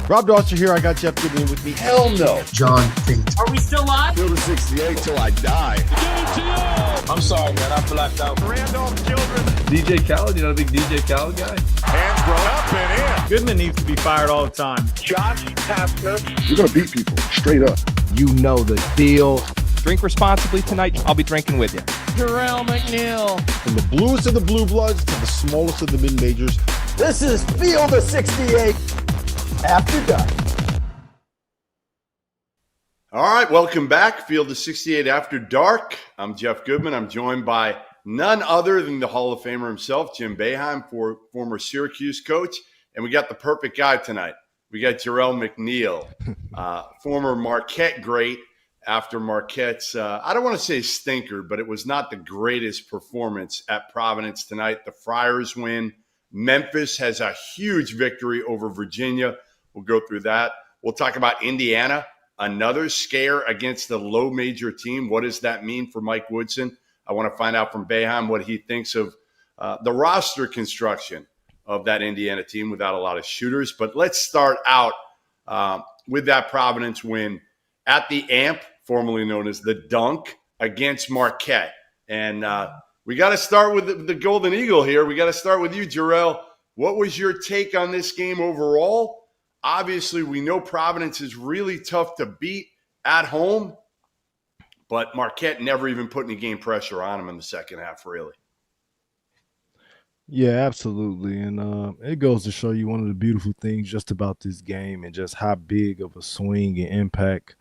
Rob Dawson here. I got Jeff Goodman with me. Hell no. John Fink. Are we still live? Field of 68 till I die. I'm sorry, man. I blacked out. Randolph Children. DJ Khaled, you not a big DJ Khaled guy? Hands grown up and in. Goodman needs to be fired all the time. Josh Pastner. You're going to beat people straight up. You know the deal. Drink responsibly tonight. I'll be drinking with you. Jerel McNeal. From the bluest of the blue bloods to the smallest of the mid-majors. This is Field of 68 After Dark. All right, welcome back. Field of 68 After Dark. I'm Jeff Goodman. I'm joined by none other than the Hall of Famer himself, Jim Boeheim, former Syracuse coach. And we got the perfect guy tonight. We got Jerel McNeal, former Marquette great after Marquette's, I don't want to say stinker, but it was not the greatest performance at Providence tonight. The Friars win. Memphis has a huge victory over Virginia. We'll go through that. We'll talk about Indiana, another scare against the low major team. What does that mean for Mike Woodson? I want to find out from Boeheim what he thinks of the roster construction of that Indiana team without a lot of shooters. But let's start out with that Providence win at the AMP, formerly known as the Dunk, against Marquette. And we got to start with the Golden Eagle here. We got to start with you, Jerel. What was your take on this game overall? Obviously, we know Providence is really tough to beat at home, but Marquette never even put any game pressure on them in the second half, really. Yeah, absolutely. And it goes to show you one of the beautiful things just about this game and just how big of a swing and impact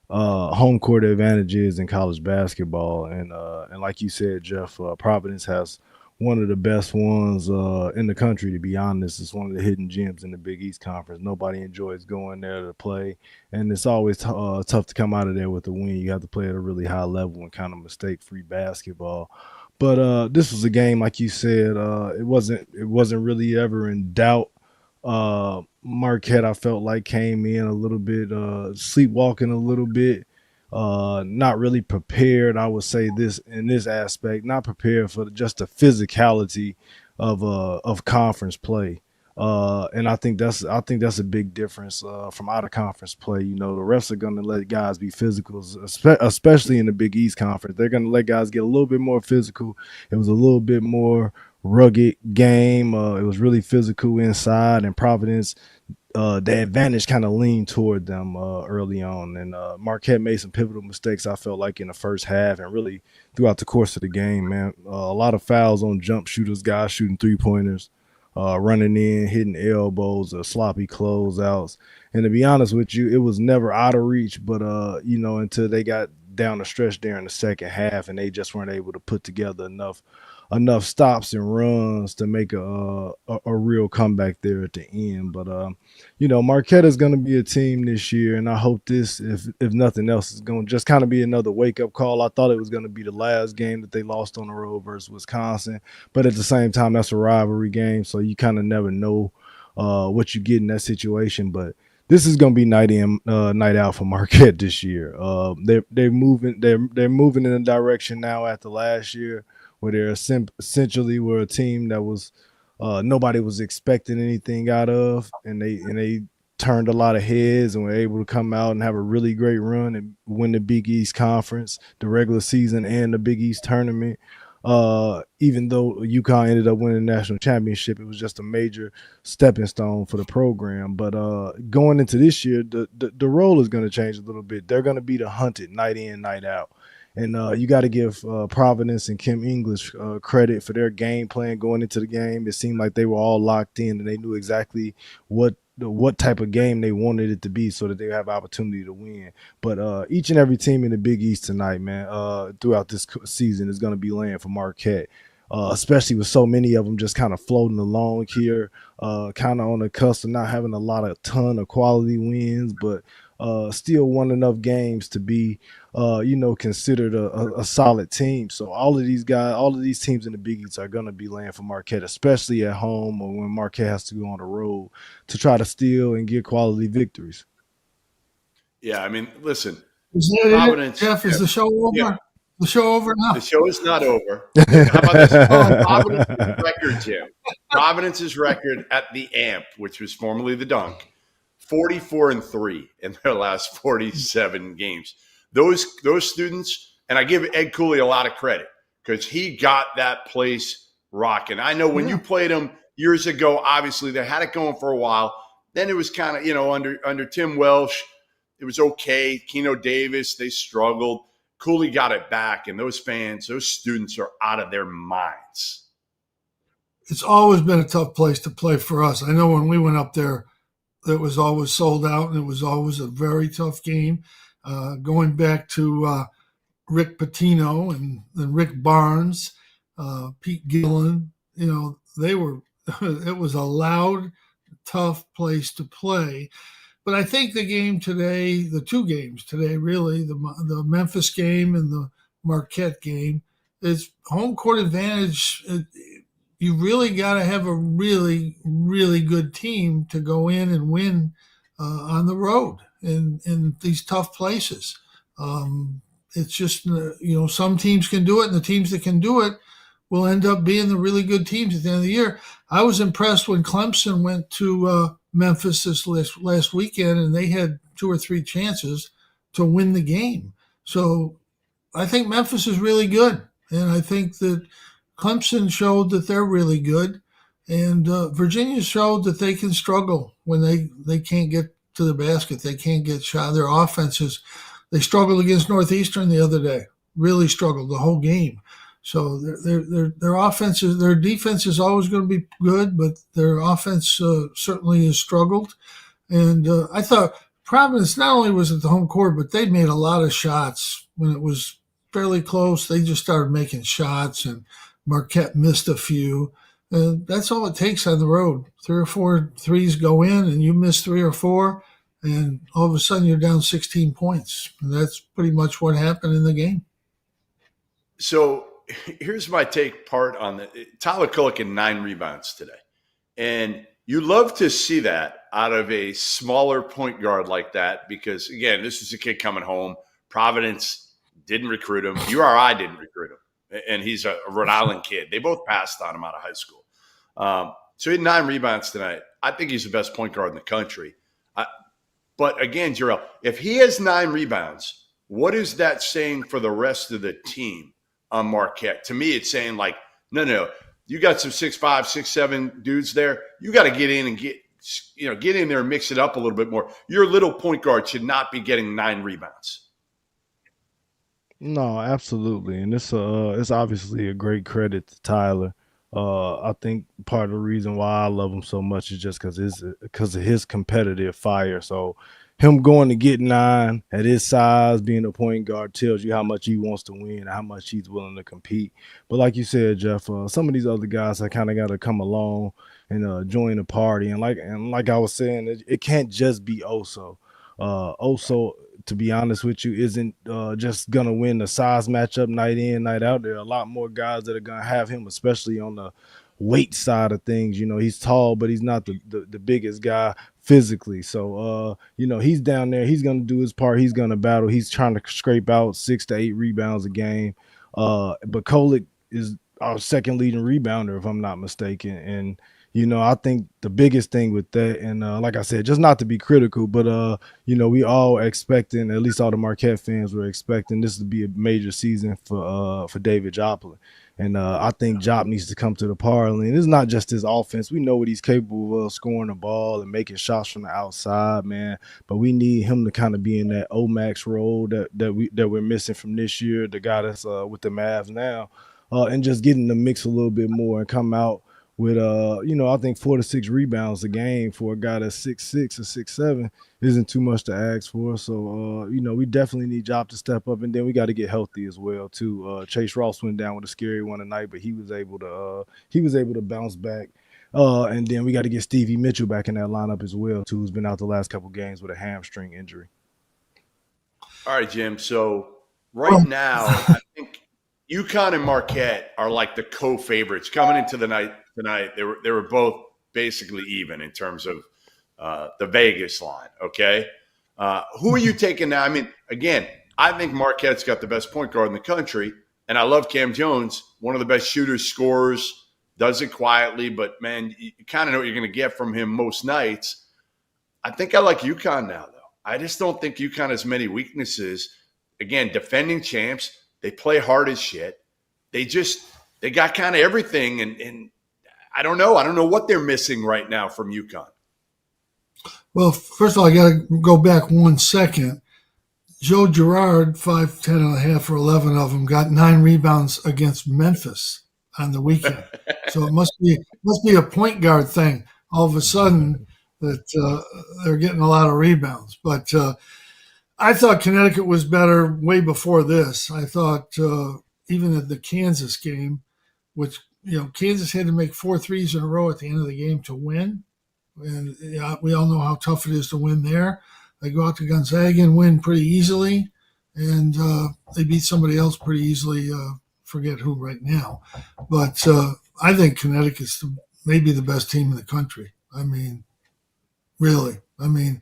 home court advantage is in college basketball. And like you said, Jeff, Providence has one of the best ones in the country, to be honest. It's one of the hidden gems in the Big East Conference. Nobody enjoys going there to play, and it's always tough to come out of there with a win. You have to play at a really high level and kind of mistake-free basketball. But this was a game, like you said, it wasn't really ever in doubt. Marquette, I felt like, came in a little bit sleepwalking a little bit. Not really prepared, I would say, this in this aspect, not prepared for just the physicality of conference play. And I think that's a big difference from out of conference play. You know, the refs are going to let guys be physical, especially in the Big East Conference. They're going to let guys get a little bit more physical. It was a little bit more rugged game. It was really physical inside, and Providence, the advantage kind of leaned toward them early on. And Marquette made some pivotal mistakes, I felt like, in the first half and really throughout the course of the game, man. A lot of fouls on jump shooters, guys shooting three-pointers, running in, hitting elbows, sloppy closeouts. And to be honest with you, it was never out of reach, but, until they got down the stretch there in the second half and they just weren't able to put together enough stops and runs to make a real comeback there at the end. But, Marquette is going to be a team this year, and I hope this, if nothing else, is going to just kind of be another wake-up call. I thought it was going to be the last game that they lost on the road versus Wisconsin, but at the same time, that's a rivalry game, so you kind of never know what you get in that situation. But this is going to be night in, night out for Marquette this year. They're moving in a direction now after last year, where they're essentially were a team that was nobody was expecting anything out of, and they turned a lot of heads and were able to come out and have a really great run and win the Big East Conference, the regular season, and the Big East tournament. Even though UConn ended up winning the national championship, it was just a major stepping stone for the program. But going into this year, the role is going to change a little bit. They're going to be the hunted night in, night out. And you got to give Providence and Kim English credit for their game plan going into the game. It seemed like they were all locked in and they knew exactly what type of game they wanted it to be so that they have opportunity to win. But each and every team in the Big East tonight, man, throughout this season is going to be laying for Marquette, especially with so many of them just kind of floating along here, kind of on the cusp of not having a ton of quality wins, but still won enough games to be, considered a solid team. So all of these teams in the Big East are going to be laying for Marquette, especially at home or when Marquette has to go on the road to try to steal and get quality victories. Yeah, I mean, listen, Providence. Jeff, is the show over? Yeah. The show over now? The show is not over. How about this? Providence's record, Jim. Providence's record at the AMP, which was formerly the Dunk, 44-3 in their last 47 games. Those students, and I give Ed Cooley a lot of credit because he got that place rocking. I know when you played them years ago, obviously they had it going for a while. Then it was kind of, under Tim Welsh, it was okay. Keno Davis, they struggled. Cooley got it back, and those fans, those students are out of their minds. It's always been a tough place to play for us. I know when we went up there, it was always sold out, and it was always a very tough game. Going back to Rick Pitino and Rick Barnes, Pete Gillen, they were – it was a loud, tough place to play. But I think the game today, the two games today, really, the Memphis game and the Marquette game, is home court advantage. You really got to have a really, really good team to go in and win on the road in these tough places. It's just, some teams can do it, and the teams that can do it will end up being the really good teams at the end of the year. I was impressed when Clemson went to Memphis this last weekend, and they had 2 or 3 chances to win the game. So I think Memphis is really good, and I think that Clemson showed that they're really good, and Virginia showed that they can struggle when they can't get to the basket. They can't get shot. Their offenses, they struggled against Northeastern the other day, really struggled the whole game. So their offense, their defense is always going to be good, but their offense certainly has struggled. And I thought Providence not only was at the home court, but they made a lot of shots when it was fairly close. They just started making shots, and Marquette missed a few. That's all it takes on the road. 3 or 4 threes go in, and you miss 3 or 4, and all of a sudden you're down 16 points. And that's pretty much what happened in the game. So here's my take part on Tyler Kolek had 9 rebounds today. And you love to see that out of a smaller point guard like that because, again, this is a kid coming home. Providence didn't recruit him. URI didn't recruit him. And he's a Rhode Island kid. They both passed on him out of high school. So he had 9 rebounds tonight. I think he's the best point guard in the country. But, again, Jerel, if he has 9 rebounds, what is that saying for the rest of the team on Marquette? To me, it's saying no, you got some 6'5", 6'7" dudes there. You got to get in and get in there and mix it up a little bit more. Your little point guard should not be getting 9 rebounds. No, absolutely, and it's obviously a great credit to Tyler. I think part of the reason why I love him so much is just because of his competitive fire. So him going to get 9 at his size, being a point guard, tells you how much he wants to win and how much he's willing to compete. But like you said, Jeff, some of these other guys have kind of got to come along and join the party. And like I was saying, it can't just be Oso. Oso, to be honest with you, isn't just going to win the size matchup night in, night out. There are a lot more guys that are going to have him, especially on the weight side of things. He's tall, but he's not the biggest guy physically. So, he's down there. He's going to do his part. He's going to battle. He's trying to scrape out 6 to 8 rebounds a game. But Kolek is our second leading rebounder, if I'm not mistaken. And, I think the biggest thing with that, and like I said, just not to be critical, but, we all expecting, at least all the Marquette fans were expecting this to be a major season for David Joplin. And I think Jop needs to come to the party. And it's not just his offense. We know what he's capable of, scoring the ball and making shots from the outside, man. But we need him to kind of be in that O-Max role that we're missing from this year, the guy that's with the Mavs now, and just getting the mix a little bit more and come out with, I think 4 to 6 rebounds a game for a guy that's 6'6" or 6'7" isn't too much to ask for. So, we definitely need Job to step up, and then we got to get healthy as well too. Chase Ross went down with a scary one tonight, but he was able to bounce back. And then we got to get Stevie Mitchell back in that lineup as well too, who's been out the last couple games with a hamstring injury. All right, Jim. So right now, I think UConn and Marquette are like the co-favorites coming into the night tonight. They were both basically even in terms of the Vegas line. Okay, who are you taking now? I mean, again, I think Marquette's got the best point guard in the country, and I love Cam Jones, one of the best shooters, scorers, does it quietly, but man, you kind of know what you're going to get from him most nights. I think I like UConn now, though. I just don't think UConn has many weaknesses. Again, defending champs, they play hard as shit. They got kind of everything, and I don't know. I don't know what they're missing right now from UConn. Well, first of all, I got to go back 1 second. Joe Girard, 5, 10 and a half, or 11 of them, got 9 rebounds against Memphis on the weekend. So it must be a point guard thing. All of a sudden that they're getting a lot of rebounds. But I thought Connecticut was better way before this. I thought even at the Kansas game, which, Kansas had to make 4 threes in a row at the end of the game to win. And we all know how tough it is to win there. They go out to Gonzaga and win pretty easily, and they beat somebody else pretty easily. Forget who right now. But I think Connecticut's maybe the best team in the country. I mean, really. I mean,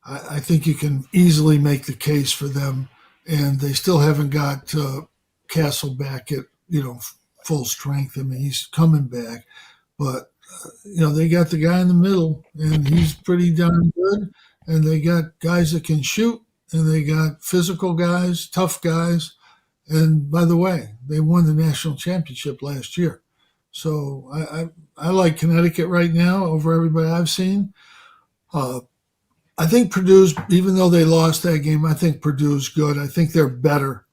I think you can easily make the case for them, and they still haven't got Castle back at, full strength. I mean, he's coming back, but they got the guy in the middle, and he's pretty darn good. And they got guys that can shoot, and they got physical guys, tough guys. And by the way, they won the national championship last year. So I like Connecticut right now over everybody I've seen. I think Purdue's, even though they lost that game, I think Purdue's good. I think they're better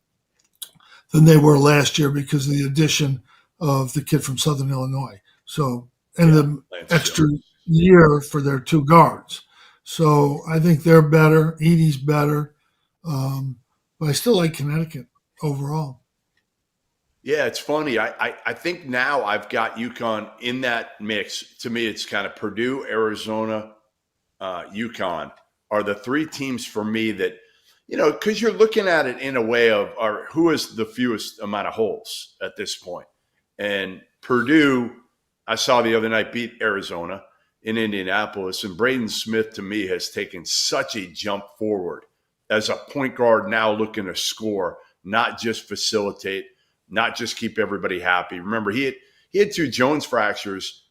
than they were last year because of the addition of the kid from Southern Illinois. So, and the extra year for their 2 guards. So I think they're better. Edie's better. But I still like Connecticut overall. Yeah, it's funny. I think now I've got UConn in that mix. To me, it's kind of Purdue, Arizona, UConn are the 3 teams for me that, because you're looking at it in a way of who has the fewest amount of holes at this point. And Purdue, I saw the other night, beat Arizona in Indianapolis. And Braden Smith, to me, has taken such a jump forward as a point guard now looking to score, not just facilitate, not just keep everybody happy. Remember, he had 2 Jones fractures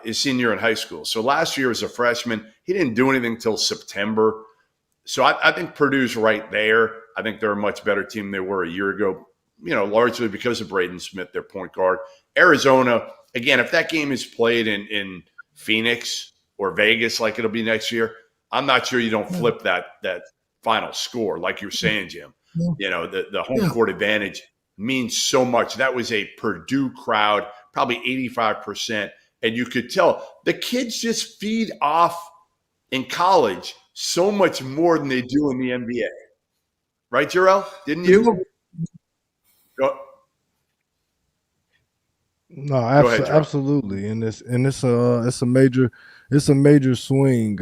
his senior year in high school. So last year as a freshman, he didn't do anything until September. So I think Purdue's right there. I think they're a much better team than they were a year ago, largely because of Braden Smith, their point guard. Arizona, again, if that game is played in Phoenix or Vegas like it'll be next year, I'm not sure you don't flip that final score like you're saying, Jim. The home court advantage means so much. That was a Purdue crowd, probably 85%. And you could tell the kids just feed off in college so much more than they do in the NBA. Right, Jerel? Didn't you? No, absolutely. And it's a major swing.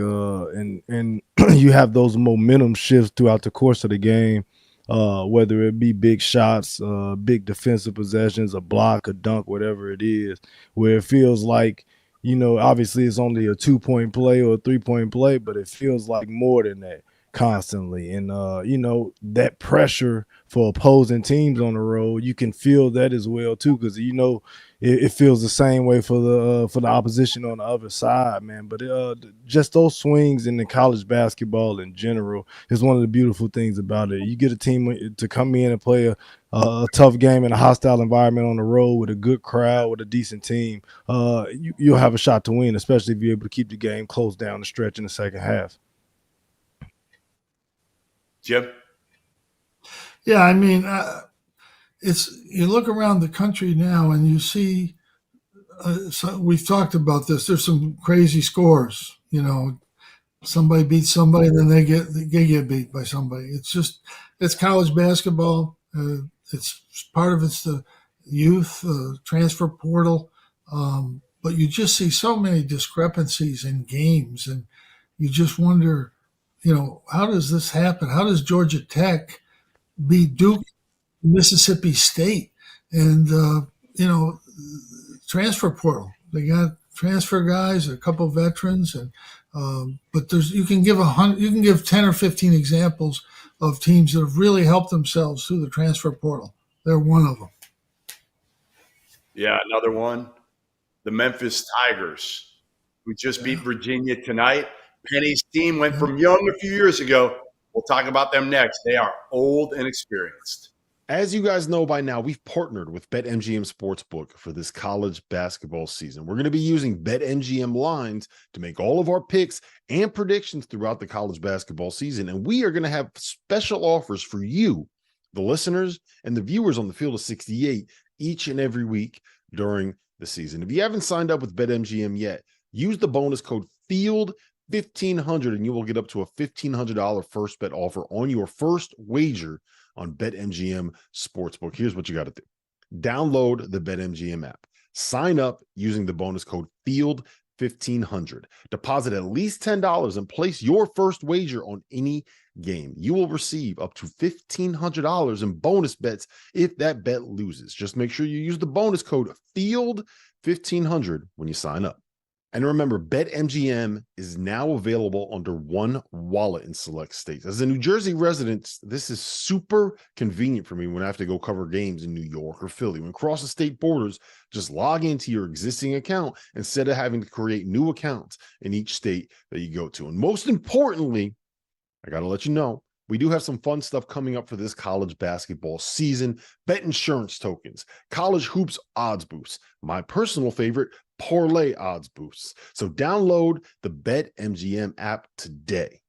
And you have those momentum shifts throughout the course of the game. Whether it be big shots, big defensive possessions, a block, a dunk, whatever it is, where it feels like, obviously it's only a 2-point play or a 3-point play, but it feels like more than that constantly. And, that pressure for opposing teams on the road, you can feel that as well, too, because, it feels the same way for the opposition on the other side, man. But just those swings in the college basketball in general is one of the beautiful things about it. You get a team to come in and play a tough game in a hostile environment on the road with a good crowd, with a decent team. You'll have a shot to win, especially if you're able to keep the game close down the stretch in the second half. Jim? Yeah, I mean, you look around the country now and you see, we've talked about this. There's some crazy scores. Somebody beats somebody, and then they get beat by somebody. It's college basketball. It's part of it's the youth transfer portal, but you just see so many discrepancies in games, and you just wonder, how does this happen? How does Georgia Tech beat Duke, Mississippi State, and transfer portal? They got transfer guys, a couple of veterans, and but you can give 10 or 15 examples of teams that have really helped themselves through the transfer portal. They're one of them. Yeah, another one, the Memphis Tigers, who just beat Virginia tonight. Penny's team went from young a few years ago. We'll talk about them next. They are old and experienced. As you guys know by now, we've partnered with BetMGM Sportsbook for this college basketball season. We're going to be using BetMGM lines to make all of our picks and predictions throughout the college basketball season. And we are going to have special offers for you, the listeners and the viewers on the Field of 68 each and every week during the season. If you haven't signed up with BetMGM yet, use the bonus code FIELD1500 and you will get up to a $1,500 first bet offer on your first wager on BetMGM Sportsbook. Here's what you got to do. Download the BetMGM app. Sign up using the bonus code FIELD1500. Deposit at least $10 and place your first wager on any game. You will receive up to $1,500 in bonus bets if that bet loses. Just make sure you use the bonus code FIELD1500 when you sign up. And remember, BetMGM is now available under one wallet in select states. As a New Jersey resident, this is super convenient for me when I have to go cover games in New York or Philly. When crossing state borders, just log into your existing account instead of having to create new accounts in each state that you go to. And most importantly, I got to let you know, we do have some fun stuff coming up for this college basketball season. Bet insurance tokens, college hoops odds boosts, my personal favorite, parlay odds boosts. So download the BetMGM app today.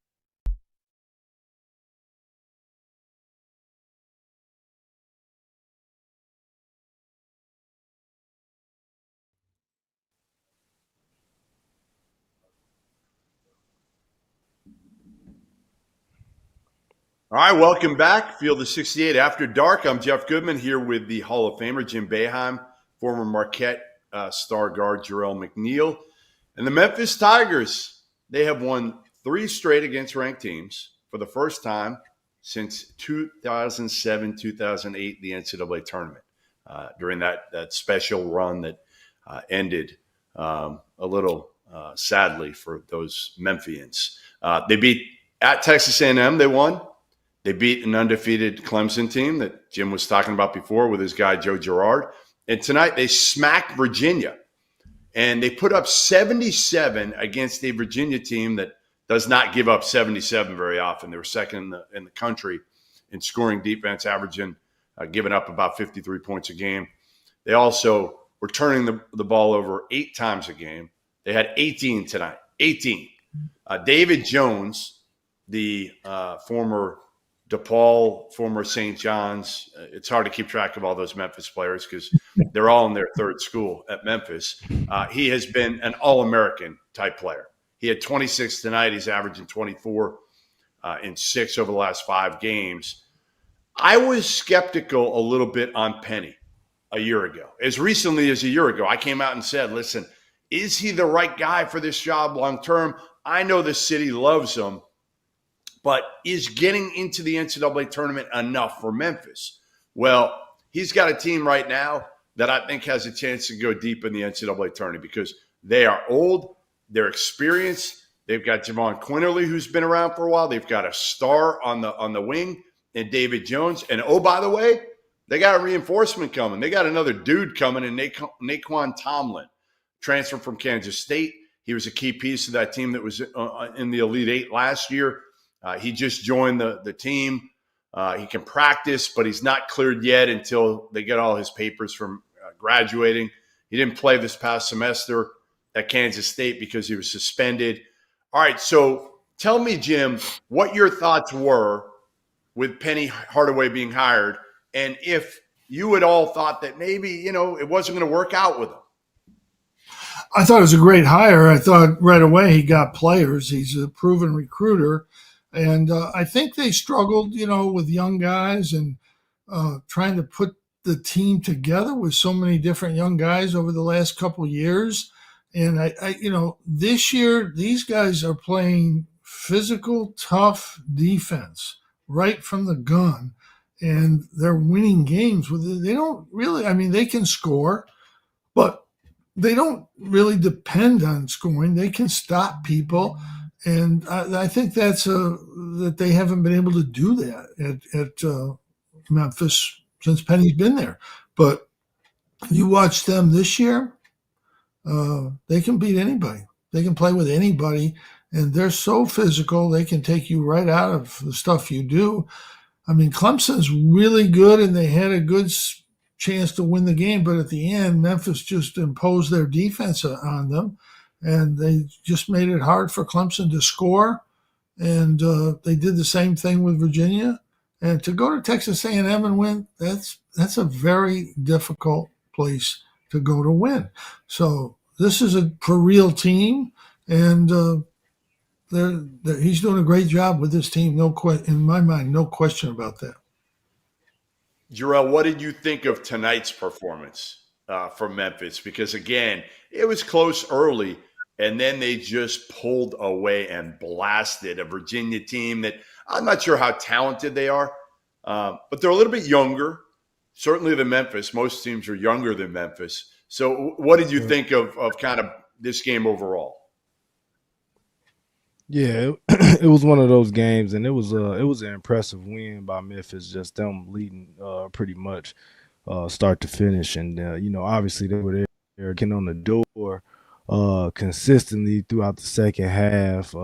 All right, welcome back. Field of 68 After Dark. I'm Jeff Goodman here with the Hall of Famer, Jim Boeheim, former Marquette star guard Jerel McNeal. And the Memphis Tigers, they have won 3 straight against ranked teams for the first time since 2007-2008, the NCAA tournament, during that special run that ended a little sadly for those Memphians. They beat at Texas A&M. They won. They beat an undefeated Clemson team that Jim was talking about before with his guy Joe Girard. And tonight they smacked Virginia. And they put up 77 against a Virginia team that does not give up 77 very often. They were second in the country in scoring defense, averaging, giving up about 53 points a game. They also were turning the ball over 8 times a game. They had 18 tonight, 18. David Jones, the former DePaul, former St. John's. It's hard to keep track of all those Memphis players because they're all in their third school at Memphis. He has been an All-American type player. He had 26 tonight. He's averaging 24 in 6 over the last 5 games. I was skeptical a little bit on Penny a year ago. As recently as a year ago, I came out and said, listen, is he the right guy for this job long term? I know the city loves him. But is getting into the NCAA tournament enough for Memphis? Well, he's got a team right now that I think has a chance to go deep in the NCAA tournament because they are old, they're experienced. They've got Javon Quinterly, who's been around for a while. They've got a star on the wing, and David Jones. And oh, by the way, they got a reinforcement coming. They got another dude coming in, Naquan Tomlin, transfer from Kansas State. He was a key piece of that team that was in the Elite Eight last year. He just joined the team. He can practice, but he's not cleared yet until they get all his papers from graduating. He didn't play this past semester at Kansas State because he was suspended. All right, so tell me, Jim, what your thoughts were with Penny Hardaway being hired, and if you had all thought that maybe, it wasn't going to work out with him. I thought it was a great hire. I thought right away he got players. He's a proven recruiter. And I think they struggled, with young guys and trying to put the team together with so many different young guys over the last couple of years. And this year, these guys are playing physical, tough defense right from the gun. And they're winning games. They don't really, they can score, but they don't really depend on scoring. They can stop people. And I think that's that they haven't been able to do that at Memphis since Penny's been there. But you watch them this year, they can beat anybody. They can play with anybody. and they're so physical, they can take you right out of the stuff you do. I mean, Clemson's really good, and they had a good chance to win the game, but at the end, Memphis just imposed their defense on them, and they just made it hard for Clemson to score. And they did the same thing with Virginia. And to go to Texas A&M and win, that's a very difficult place to go to win. So this is a for real team, and he's doing a great job with this team. In my mind, no question about that. Jerel, what did you think of tonight's performance from Memphis? Because, again, it was close early, and then they just pulled away and blasted a Virginia team that I'm not sure how talented they are, but they're a little bit younger, certainly than Memphis. Most teams are younger than Memphis. So what did you think of kind of this game overall? Yeah, it was one of those games, and it was an impressive win by Memphis, just them leading pretty much start to finish. And, obviously they were there getting on the door consistently throughout the second half.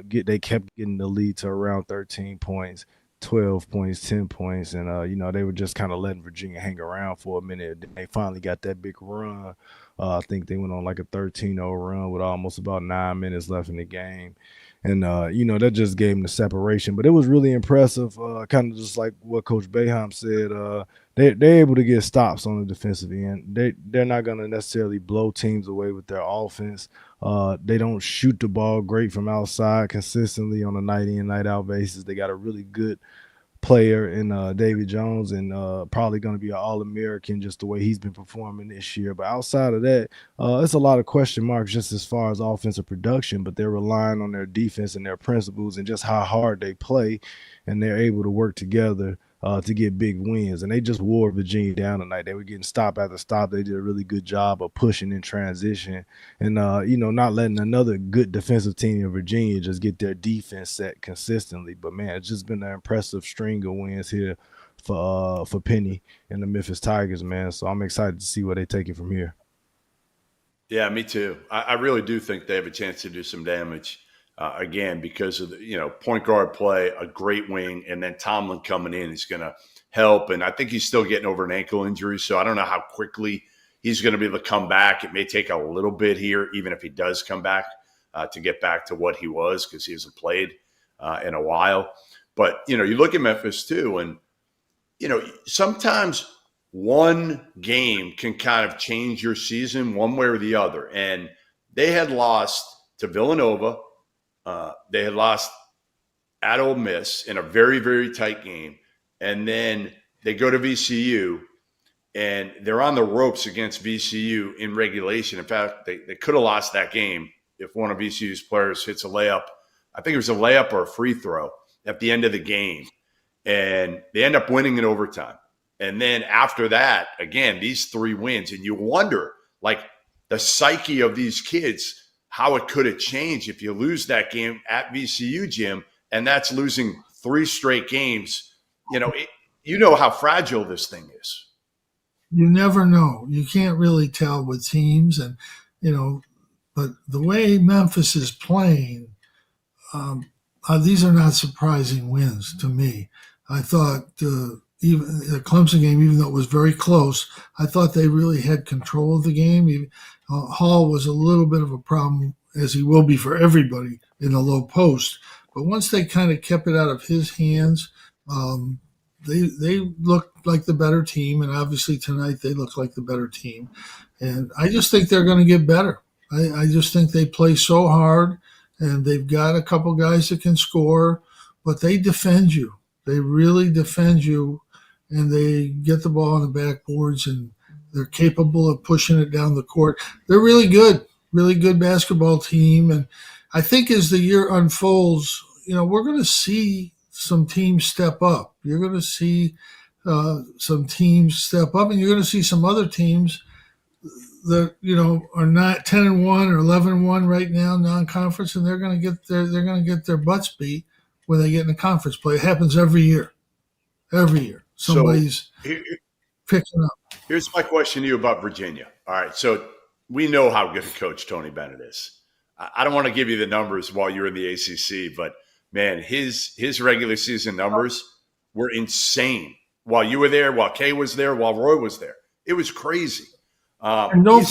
They kept getting the lead to around 13 points, 12 points, 10 points. And, they were just kind of letting Virginia hang around for a minute. They finally got that big run. I think they went on like a 13-0 run with almost about 9 minutes left in the game. And, that just gave them the separation. But it was really impressive, kind of just like what Coach Boeheim said. They're able to get stops on the defensive end. They're not going to necessarily blow teams away with their offense. They don't shoot the ball great from outside consistently on a night-in, night-out basis. They got a really good player in David Jones, and probably going to be an All-American just the way he's been performing this year. But outside of that, it's a lot of question marks just as far as offensive production, but they're relying on their defense and their principles and just how hard they play, and they're able to work together to get big wins. And they just wore Virginia down tonight. They were getting stop after stop. They did a really good job of pushing in transition and, not letting another good defensive team in Virginia just get their defense set consistently. But, man, it's just been an impressive string of wins here for Penny and the Memphis Tigers, man. So I'm excited to see where they take it from here. Yeah, me too. I really do think they have a chance to do some damage. Again, because of the, point guard play, a great wing, and then Tomlin coming in is going to help. And I think he's still getting over an ankle injury, so I don't know how quickly he's going to be able to come back. It may take a little bit here, even if he does come back, to get back to what he was, because he hasn't played in a while. But, you look at Memphis too, and, sometimes one game can kind of change your season one way or the other. And they had lost to Villanova. They had lost at Ole Miss in a very, very tight game. And then they go to VCU, and they're on the ropes against VCU in regulation. In fact, they could have lost that game if one of VCU's players hits a layup. I think it was a layup or a free throw at the end of the game. And they end up winning in overtime. And then after that, again, these 3 wins. And you wonder, like, the psyche of these kids – how it could have changed if you lose that game at VCU, Jim, and that's losing 3 straight games. You know how fragile this thing is. You never know. You can't really tell with teams, and but the way Memphis is playing, these are not surprising wins to me. I thought even the Clemson game, even though it was very close, I thought they really had control of the game. Hall was a little bit of a problem, as he will be for everybody in the low post. But once they kind of kept it out of his hands, they looked like the better team. And obviously tonight they look like the better team. And I just think they're going to get better. I just think they play so hard, and they've got a couple guys that can score, but they defend you. They really defend you, and they get the ball on the backboards, and they're capable of pushing it down the court. They're really good basketball team. And I think as the year unfolds, we're going to see some teams step up. You're going to see some teams step up, and you're going to see some other teams that, are not 10-1 or 11-1 right now, non-conference, and they're going to get their butts beat when they get in the conference play. It happens every year. Every year. Somebody's picking up. Here's my question to you about Virginia. All right, so we know how good a coach Tony Bennett is. I don't want to give you the numbers while you're in the ACC, but man, his regular season numbers were insane while you were there, while Kay was there, while Roy was there. It was crazy. And don't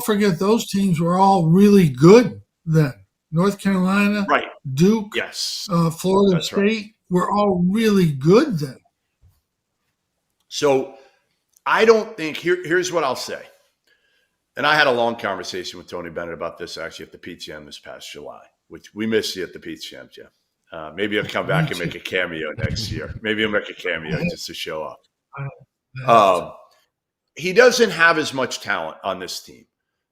forget those teams were all really good then. North Carolina, right? Duke, yes, Florida State were all really good then. So I don't think here's what I'll say. And I had a long conversation with Tony Bennett about this actually at the PTM this past July, which we missed you at the PTM, Jeff. Maybe I'll come back and make a cameo next year. Maybe I'll make a cameo just to show up. He doesn't have as much talent on this team.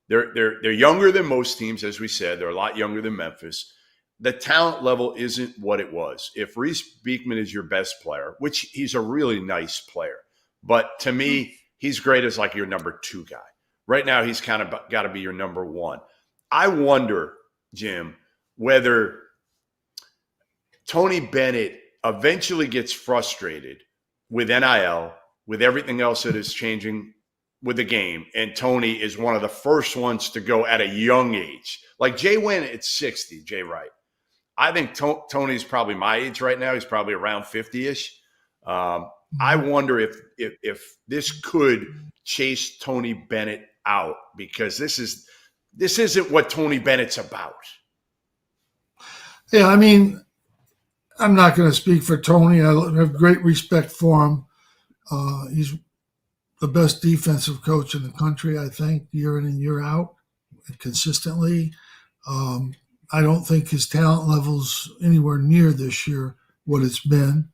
They're younger than most teams, as we said. They're a lot younger than Memphis. The talent level isn't what it was. If Reese Beekman is your best player, which he's a really nice player, but to me, he's great as like your number 2 guy. Right now, he's kind of got to be your number 1. I wonder, Jim, whether Tony Bennett eventually gets frustrated with NIL, with everything else that is changing with the game, and Tony is one of the first ones to go at a young age. Like Jay went at 60, Jay Wright. I think Tony's probably my age right now. He's probably around 50-ish. I wonder if this could chase Tony Bennett out, because this isn't what Tony Bennett's about. Yeah, I mean, I'm not going to speak for Tony. I have great respect for him. He's the best defensive coach in the country, I think, year in and year out, consistently. I don't think his talent level's anywhere near this year what it's been.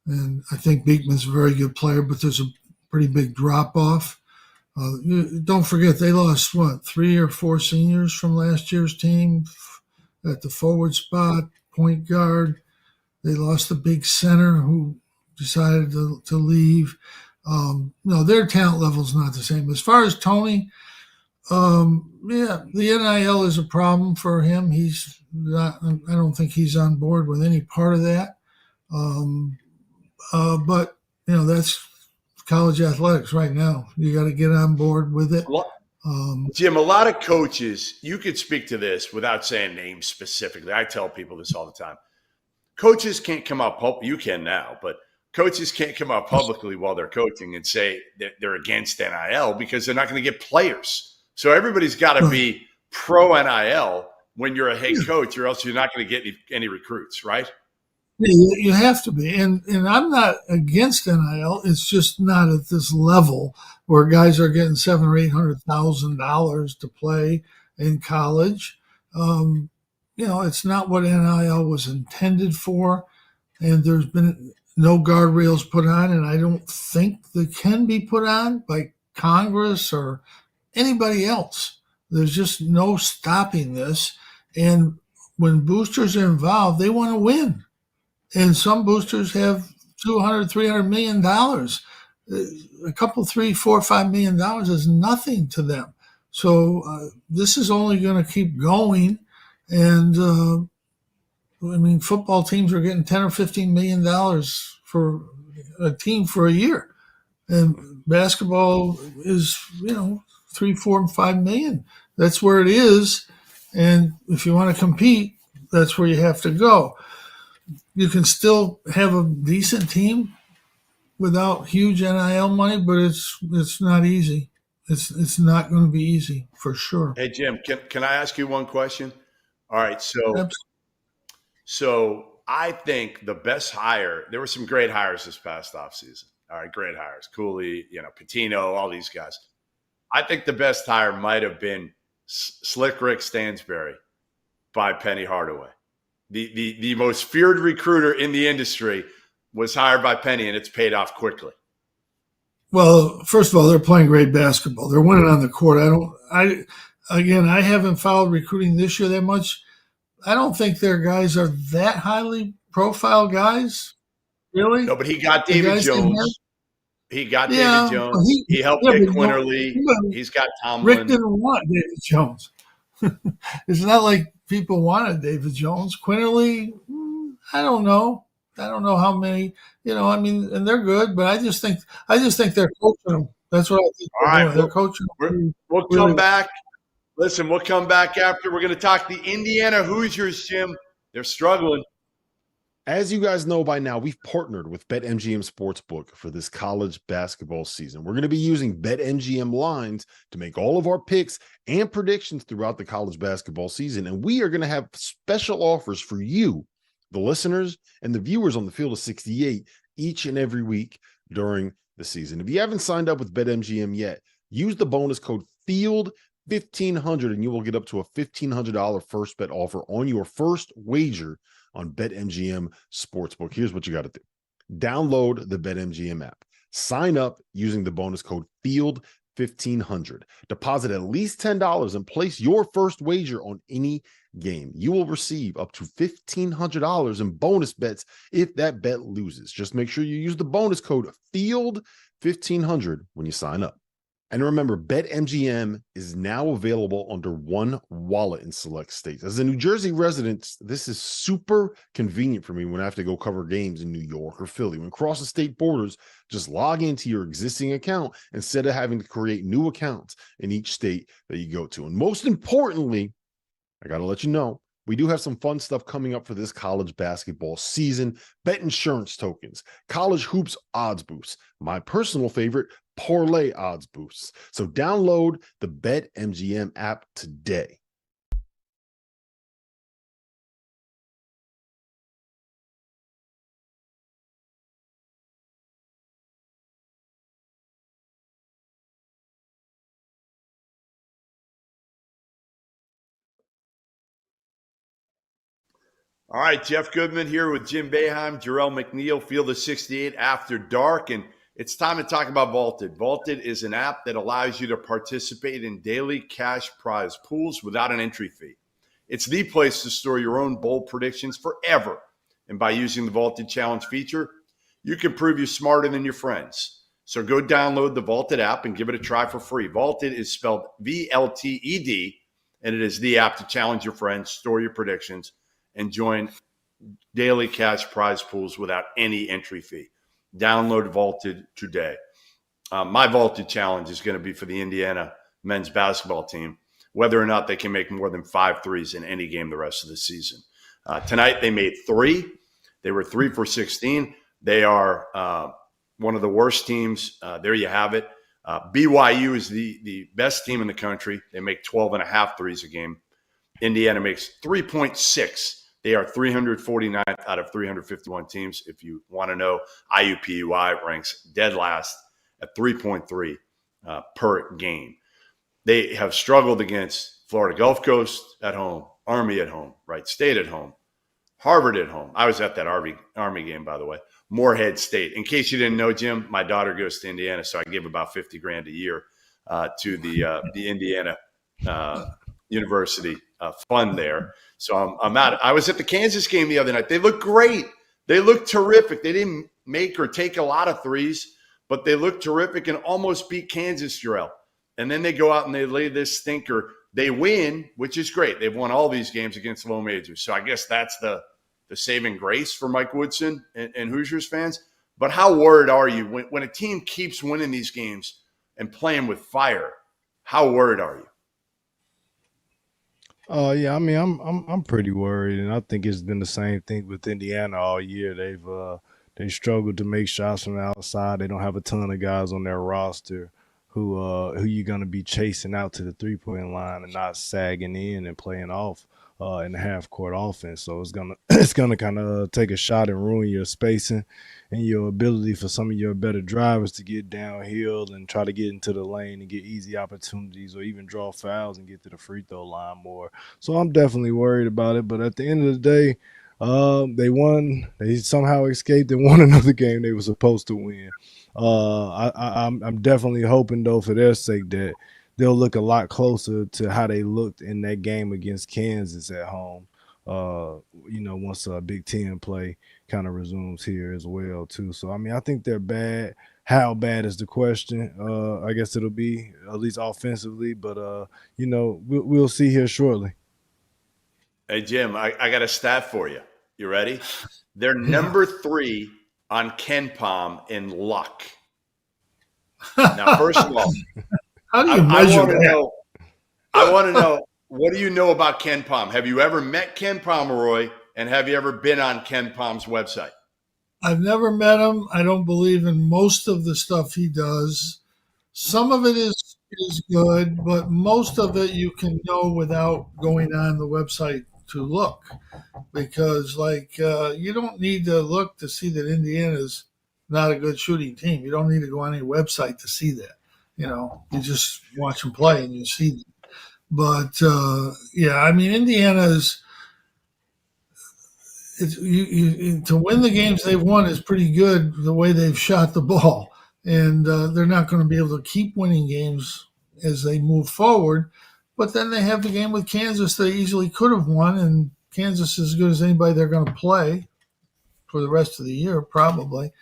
And I think Beekman's a very good player, but there's a pretty big drop-off. Don't forget, they lost, 3 or 4 seniors from last year's team at the forward spot, point guard. They lost the big center who decided to leave. No, their talent level's not the same. As far as Tony, the NIL is a problem for him. He's not, I don't think he's on board with any part of that. But, that's college athletics right now. You got to get on board with it. Jim, a lot of coaches, you could speak to this without saying names specifically. I tell people this all the time. Coaches can't come out you can now, but coaches can't come out publicly while they're coaching and say that they're against NIL because they're not going to get players. So everybody's got to be pro NIL when you're a head coach, or else you're not going to get any recruits, right? You have to be. And I'm not against NIL. It's just not at this level where guys are getting $700,000 or $800,000 to play in college. It's not what NIL was intended for. And there's been no guardrails put on, and I don't think they can be put on by Congress or anybody else. There's just no stopping this. And when boosters are involved, they want to win. And some boosters have $200, $300 million. A couple, $3, $4, $5 million is nothing to them. So this is only going to keep going. And football teams are getting $10 or $15 million for a team for a year, and basketball is $3, $4, and $5 million. That's where it is. And if you want to compete, that's where you have to go. You can still have a decent team without huge NIL money, but it's not easy. It's not going to be easy for sure. Hey Jim, can I ask you one question? All right, so I think the best hire, there were some great hires this past offseason. All right, great hires. Cooley, Pitino, all these guys. I think the best hire might have been Slick Rick Stansberry by Penny Hardaway. The most feared recruiter in the industry was hired by Penny, and it's paid off quickly. Well, first of all, they're playing great basketball. They're winning on the court. I haven't followed recruiting this year that much. I don't think their guys are that highly profile guys, really. No, but he got David Jones. He helped get Quinterly. He's got Tomlin. Rick didn't want David Jones. It's not like people wanted David Jones. Quinterly, I don't know. I don't know how many. And they're good, but I just think they're coaching them. That's what I think. All right, they're coaching. We'll come back. Listen, we'll come back after. We're going to talk the Indiana Hoosiers, Jim. They're struggling. As you guys know by now, we've partnered with BetMGM Sportsbook for this college basketball season. We're going to be using BetMGM lines to make all of our picks and predictions throughout the college basketball season. And we are going to have special offers for you, the listeners and the viewers on the Field of 68 each and every week during the season. If you haven't signed up with BetMGM yet, use the bonus code FIELD1500 and you will get up to a $1,500 first bet offer on your first wager on BetMGM Sportsbook. Here's what you got to do. Download the BetMGM app. Sign up using the bonus code FIELD1500. Deposit at least $10 and place your first wager on any game. You will receive up to $1,500 in bonus bets if that bet loses. Just make sure you use the bonus code FIELD1500 when you sign up. And remember, BetMGM is now available under one wallet in select states. As a New Jersey resident, this is super convenient for me when I have to go cover games in New York or Philly. When crossing state borders, just log into your existing account instead of having to create new accounts in each state that you go to. And most importantly, I got to let you know, we do have some fun stuff coming up for this college basketball season. Bet insurance tokens, college hoops odds boosts, my personal favorite, parlay odds boosts. So download the BetMGM app today. All right, Jeff Goodman here with Jim Boeheim, Jerel McNeal, Field of 68 After Dark, and it's time to talk about Vaulted. Vaulted is an app that allows you to participate in daily cash prize pools without an entry fee. It's the place to store your own bold predictions forever. And by using the Vaulted Challenge feature, you can prove you're smarter than your friends. So go download the Vaulted app and give it a try for free. Vaulted is spelled VLTED, and it is the app to challenge your friends, store your predictions, and join daily cash prize pools without any entry fee. Download Vaulted today. My Vaulted challenge is going to be for the Indiana men's basketball team, whether or not they can make more than 5 threes in any game the rest of the season. Tonight they made 3. They were 3 for 16. They are one of the worst teams. There you have it. BYU is the best team in the country. They make 12.5 threes a game. Indiana makes 3.6. They are 349th out of 351 teams. If you want to know, IUPUI ranks dead last at 3.3 per game. They have struggled against Florida Gulf Coast at home, Army at home, Wright State at home, Harvard at home. I was at that Army game, by the way. Morehead State. In case you didn't know, Jim, my daughter goes to Indiana, so I give about $50,000 a year to the Indiana University fund there. So I'm out. I was at the Kansas game the other night. They looked great. They looked terrific. They didn't make or take a lot of threes, but they looked terrific and almost beat Kansas, Jerel. And then they go out and they lay this stinker. They win, which is great. They've won all these games against low majors. So I guess that's the saving grace for Mike Woodson and Hoosiers fans. But how worried are you when a team keeps winning these games and playing with fire? How worried are you? Yeah, I mean, I'm pretty worried, and I think it's been the same thing with Indiana all year. They struggled to make shots from the outside. They don't have a ton of guys on their roster who you're gonna be chasing out to the 3-point line and not sagging in and playing off in the half court offense. So it's gonna kind of take a shot and ruin your spacing and your ability for some of your better drivers to get downhill and try to get into the lane and get easy opportunities or even draw fouls and get to the free throw line more. So I'm definitely worried about it. But at the end of the day, they won. They somehow escaped and won another game they were supposed to win. I'm definitely hoping, though, for their sake that they'll look a lot closer to how they looked in that game against Kansas at home. Once Big Ten play kind of resumes here as well, too. So, I mean, I think they're bad. How bad is the question? I guess it'll be at least offensively, but, we'll see here shortly. Hey, Jim, I got a stat for you. You ready? They're number 3 on KenPom in luck. Now, first of all, how do you measure that? I want to know, what do you know about Ken Palm? Have you ever met Ken Pomeroy, and have you ever been on Ken Palm's website? I've never met him. I don't believe in most of the stuff he does. Some of it is good, but most of it you can know without going on the website to look, because you don't need to look to see that Indiana's not a good shooting team. You don't need to go on any website to see that. You just watch them play and you see them. But Indiana's to win the games they've won is pretty good the way they've shot the ball, and they're not going to be able to keep winning games as they move forward. But then they have the game with Kansas they easily could have won, and Kansas is as good as anybody they're going to play for the rest of the year, probably.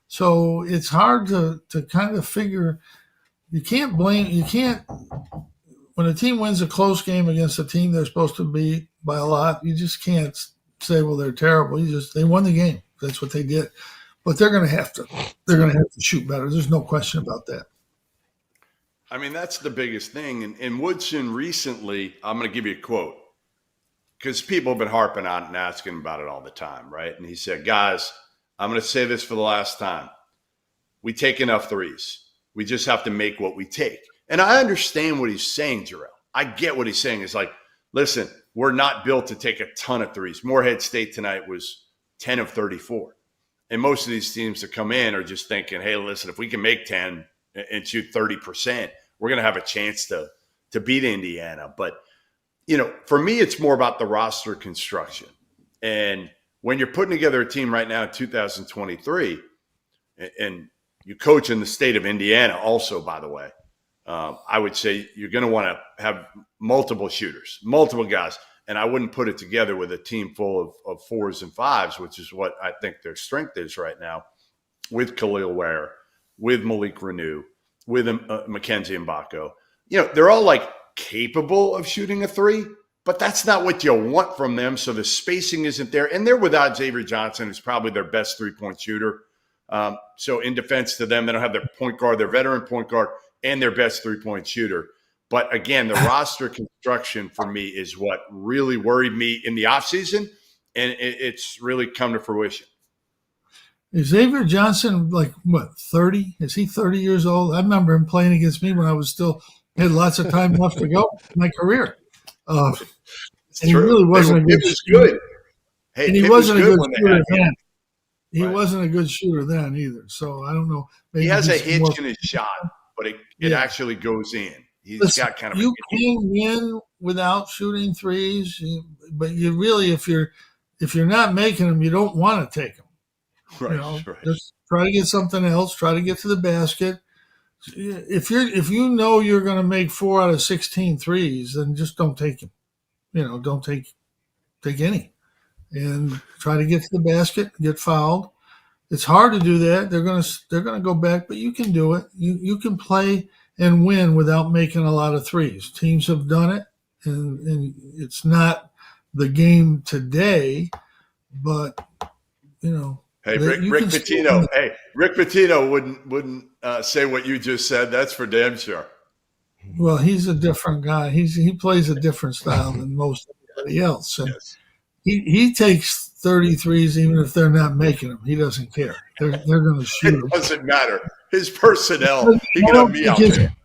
So it's hard to kind of figure. You can't, when a team wins a close game against a team they're supposed to beat by a lot, you just can't say, well, they're terrible. They won the game. That's what they did. But they're going to have to shoot better. There's no question about that. I mean, that's the biggest thing. And Woodson recently, I'm going to give you a quote, because people have been harping on it and asking about it all the time, right? And he said, guys, I'm going to say this for the last time. We take enough threes. We just have to make what we take. And I understand what he's saying, Jerel. I get what he's saying. It's like, listen, we're not built to take a ton of threes. Morehead State tonight was 10 of 34. And most of these teams that come in are just thinking, hey, listen, if we can make 10 and shoot 30%, we're going to have a chance to beat Indiana. But, for me, it's more about the roster construction. And when you're putting together a team right now in 2023, and you coach in the state of Indiana also, by the way, I would say you're going to want to have multiple shooters, multiple guys. And I wouldn't put it together with a team full of 4s and 5s, which is what I think their strength is right now, with Khalil Ware, with Malik Renew, with Mackenzie Mbako. They're all capable of shooting a 3, but that's not what you want from them. So the spacing isn't there. And they're without Xavier Johnson, who's probably their best 3-point shooter. So in defense to them, they don't have their point guard, their veteran point guard, and their best 3-point shooter. But again, the roster construction for me is what really worried me in the offseason, and it's really come to fruition. Is Xavier Johnson 30? Is he 30 years old? I remember him playing against me when I had lots of time left to go in my career. And he really wasn't a good shooter. Hey, and he wasn't a good shooter then. He wasn't a good shooter then either. So I don't know. Maybe he has a hitch in his shot, but it actually goes in. Got kind of. You can win without shooting threes, but you really, if you're not making them, you don't want to take them. Right. Just try to get something else. Try to get to the basket. If you know you're going to make 4 out of 16 threes, then just don't take them. Don't take any, and try to get to the basket. Get fouled. It's hard to do that. They're gonna go back, but you can do it. You can play and win without making a lot of threes. Teams have done it, and it's not the game today, but Hey, Rick Pitino. Hey, Rick Pitino wouldn't say what you just said. That's for damn sure. Well, he's a different guy. He plays a different style than most everybody else, and yes. he takes 33s even if they're not making them. He doesn't care. They're going to shoot. It doesn't matter. His personnel. He can have me out there.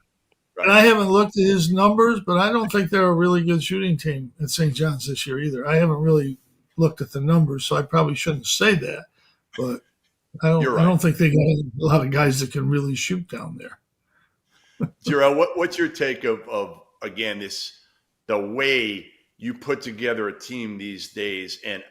Right. And I haven't looked at his numbers, but I don't think they're a really good shooting team at St. John's this year either. I haven't really looked at the numbers, so I probably shouldn't say that. But I don't think they got a lot of guys that can really shoot down there. Jerel, what's your take of again the way you put together a team these days? And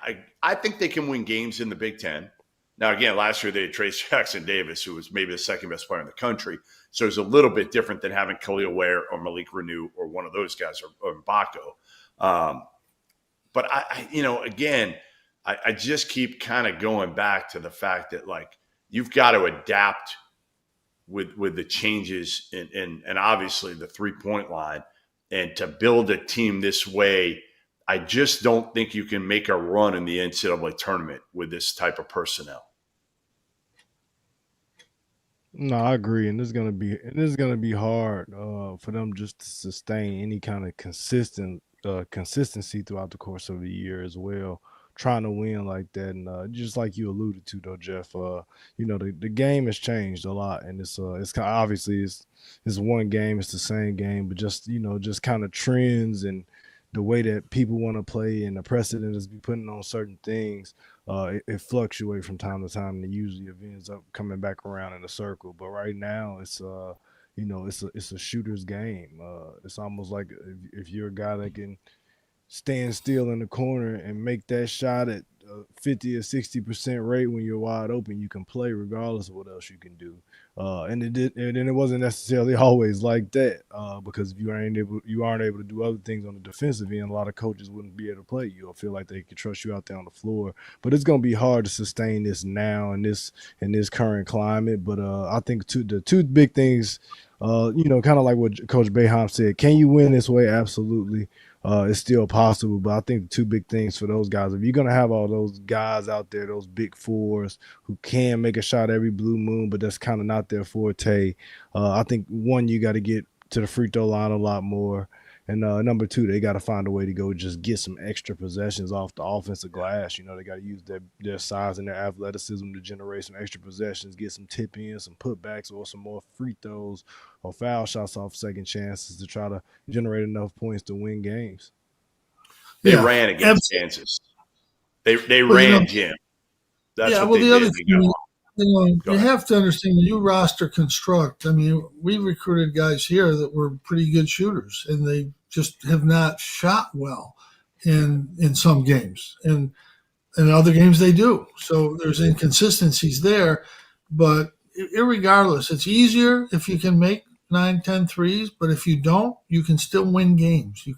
I think they can win games in the Big Ten. Now, again, last year they had Trace Jackson Davis, who was maybe the second best player in the country. So it's a little bit different than having Khalil Ware or Malik Renew or one of those guys or Mbako. But I just keep kind of going back to the fact that you've got to adapt with the changes and obviously the 3-point line, and to build a team this way, I just don't think you can make a run in the NCAA tournament with this type of personnel. No, I agree, and it's gonna be hard for them just to sustain any kind of consistency throughout the course of the year as well. Trying to win like that, and just like you alluded to, though, Jeff, the game has changed a lot, and it's kind of, obviously it's one game, it's the same game, but just kind of trends and the way that people want to play and the precedent is be putting on certain things, it fluctuates from time to time, and it usually ends up coming back around in a circle. But right now, it's a shooter's game. It's almost like if you're a guy that can stand still in the corner and make that shot at 50 or 60% rate when you're wide open, you can play regardless of what else you can do. And it wasn't necessarily always like that, because if you aren't able to do other things on the defensive end, a lot of coaches wouldn't be able to play you or feel like they could trust you out there on the floor. But it's going to be hard to sustain this now in this current climate. But I think the two big things, kind of like what Coach Boeheim said, can you win this way? Absolutely. It's still possible, but I think the two big things for those guys, if you're going to have all those guys out there, those big fours who can make a shot every blue moon, but that's kind of not their forte, I think, one, you got to get to the free throw line a lot more. And number two, they got to find a way to go just get some extra possessions off the offensive glass. They got to use their size and their athleticism to generate some extra possessions, get some tip-ins, some putbacks, or some more free throws or foul shots off second chances to try to generate enough points to win games. They ran against Kansas. They ran, Jim. That's what the other thing, you ahead. have to understand when you roster construct. I mean, we recruited guys here that were pretty good shooters, and they just have not shot well in some games, and in other games they do. So there's inconsistencies there, but irregardless, it's easier if you can make 9-10 threes, but if you don't, you can still win games. You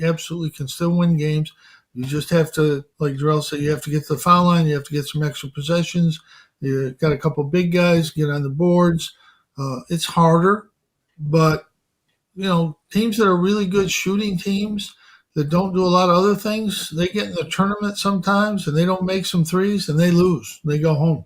absolutely can still win games. You just have to, like Jerel said, you have to get to the foul line, you have to get some extra possessions. You got a couple big guys, get on the boards. It's harder, but teams that are really good shooting teams that don't do a lot of other things, they get in the tournament sometimes and they don't make some threes and they lose. They go home.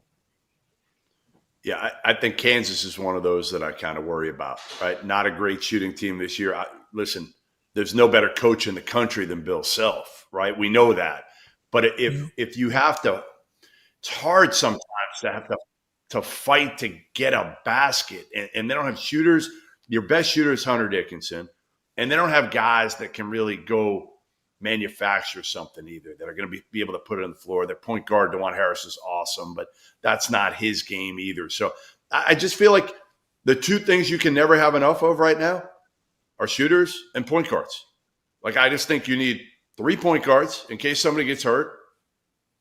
Yeah, I think Kansas is one of those that I kind of worry about, right? Not a great shooting team this year. Listen, there's no better coach in the country than Bill Self, right? We know that. But if you have to, it's hard sometimes to have to fight to get a basket, and they don't have shooters. Your best shooter is Hunter Dickinson, and they don't have guys that can really go manufacture something either, that are going to be able to put it on the floor. Their point guard, DeJuan Harris, is awesome, but that's not his game either. So I just feel like the two things you can never have enough of right now are shooters and point guards. Like, I just think you need 3 point guards in case somebody gets hurt.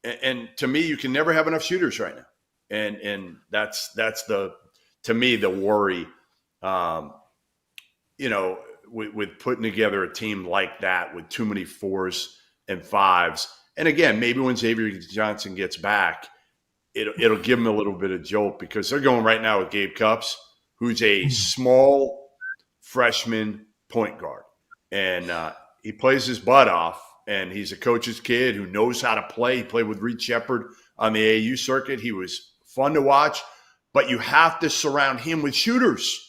And to me, you can never have enough shooters right now. And that's to me, the worry, with putting together a team like that with too many 4s and 5s. And again, maybe when Xavier Johnson gets back, it'll give them a little bit of jolt, because they're going right now with Gabe Cupps, who's a small freshman point guard. And he plays his butt off, and he's a coach's kid who knows how to play. He played with Reed Shepherd on the AAU circuit. He was fun to watch, but you have to surround him with shooters.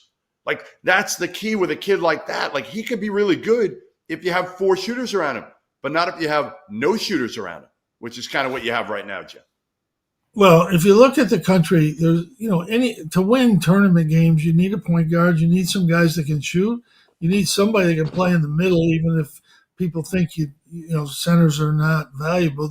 Like, that's the key with a kid like that. Like, he could be really good if you have 4 shooters around him, but not if you have no shooters around him, which is kind of what you have right now, Jeff. Well, if you look at the country, there's, to win tournament games, you need a point guard. You need some guys that can shoot. You need somebody that can play in the middle, even if people think centers are not valuable.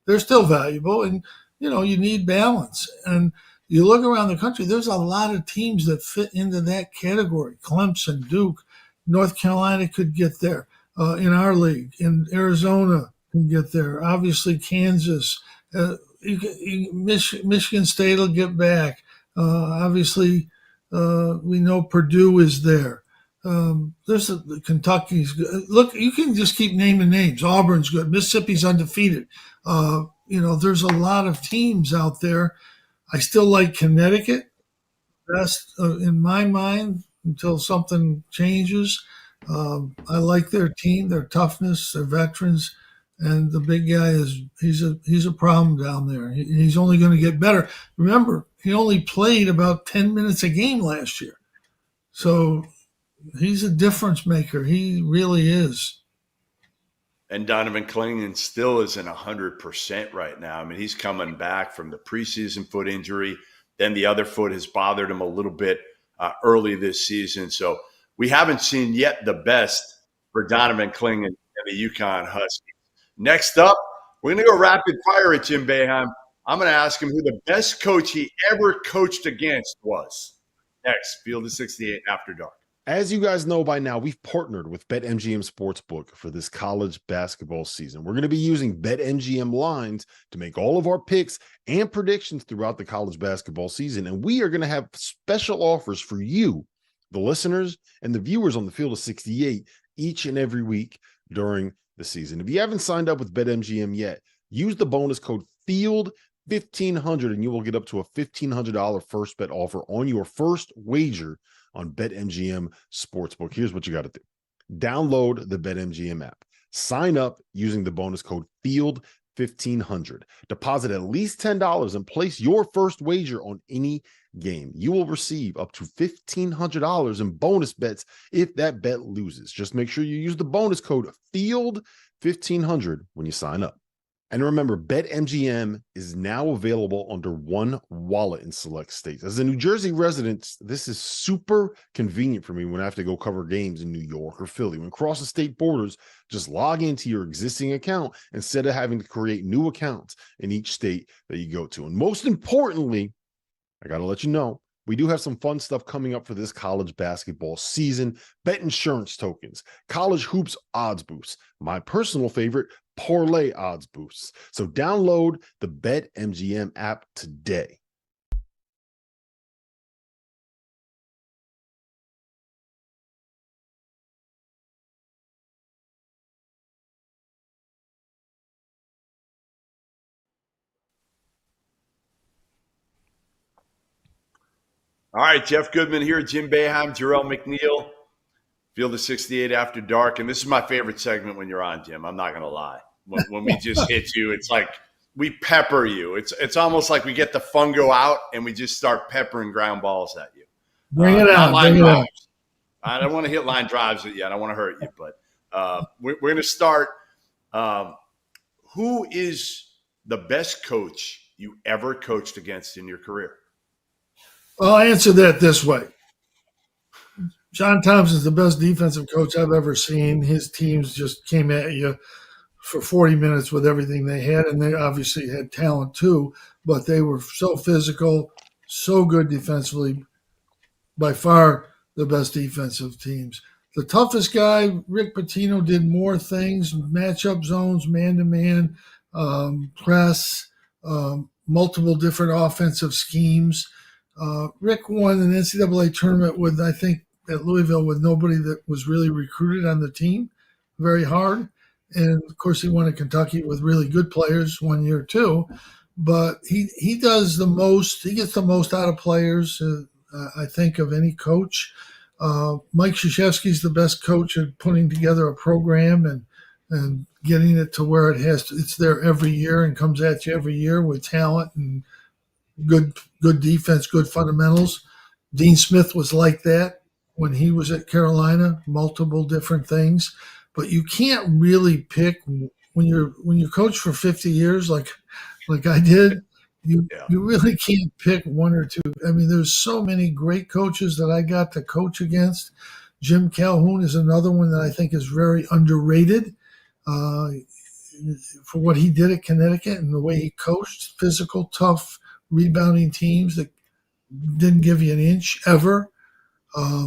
They're still valuable, and you need balance. And you look around the country, there's a lot of teams that fit into that category. Clemson, Duke, North Carolina could get there in our league. In Arizona can get there. Obviously, Kansas. Michigan State will get back. Obviously, we know Purdue is there. There's Kentucky's good. Look, you can just keep naming names. Auburn's good. Mississippi's undefeated. There's a lot of teams out there. I still like Connecticut best in my mind until something changes. I like their team, their toughness, their veterans, And the big guy he's a problem down there. He's only going to get better. Remember, he only played about 10 minutes a game last year. So he's a difference maker. He really is. And Donovan Clingan still isn't 100% right now. I mean, he's coming back from the preseason foot injury. Then the other foot has bothered him a little bit early this season. So we haven't seen yet the best for Donovan Clingan and the UConn Huskies. Next up, we're going to go rapid fire at Jim Boeheim. I'm going to ask him who the best coach he ever coached against was. Next, Field of 68 After Dark. As you guys know by now, we've partnered with BetMGM Sportsbook for this college basketball season. We're going to be using BetMGM lines to make all of our picks and predictions throughout the college basketball season. And we are going to have special offers for you, the listeners and the viewers on the Field of 68 each and every week during the season. If you haven't signed up with BetMGM yet, use the bonus code FIELD1500 and you will get up to a $1,500 first bet offer on your first wager on BetMGM Sportsbook. Here's what you got to do. Download the BetMGM app. Sign up using the bonus code FIELD1500. Deposit at least $10 and place your first wager on any game. You will receive up to $1,500 in bonus bets if that bet loses. Just make sure you use the bonus code FIELD1500 when you sign up. And remember, BetMGM is now available under one wallet in select states. As a New Jersey resident, this is super convenient for me when I have to go cover games in New York or Philly. When crossing state borders, just log into your existing account instead of having to create new accounts in each state that you go to. And most importantly, I got to let you know, we do have some fun stuff coming up for this college basketball season. Bet insurance tokens, college hoops odds boosts, my personal favorite, parlay odds boosts. So download the BetMGM app today. All right, Jeff Goodman here, Jim Boeheim, Jerel McNeal, Field of 68 After Dark. And this is my favorite segment when you're on, Jim. I'm not going to lie. When we just hit you, it's like we pepper you. It's almost like we get the fungo out and we just start peppering ground balls at you. Bring it on. Bring it on. I don't want to hit line drives at you. I don't want to hurt you. But we're going to start. Who is the best coach you ever coached against in your career? Well, I'll answer that this way. John Thompson's the best defensive coach I've ever seen. His teams just came at you for 40 minutes with everything they had, and they obviously had talent too, but they were so physical, so good defensively, by far the best defensive teams. The toughest guy, Rick Pitino, did more things, matchup zones, man-to-man, press, multiple different offensive schemes. Rick won an NCAA tournament with, I think, at Louisville with nobody that was really recruited on the team very hard. And, of course, he won at Kentucky with really good players one year too. But he does the most – he gets the most out of players, I think, of any coach. Mike Krzyzewski's the best coach at putting together a program and getting it to where it has to – it's there every year and comes at you every year with talent and good defense, good fundamentals. Dean Smith was like that when he was at Carolina, multiple different things. But you can't really pick when you coach for 50 years like I did. You really can't pick one or two. I mean, there's so many great coaches that I got to coach against. Jim Calhoun is another one that I think is very underrated for what he did at Connecticut and the way he coached physical, tough, rebounding teams that didn't give you an inch ever. I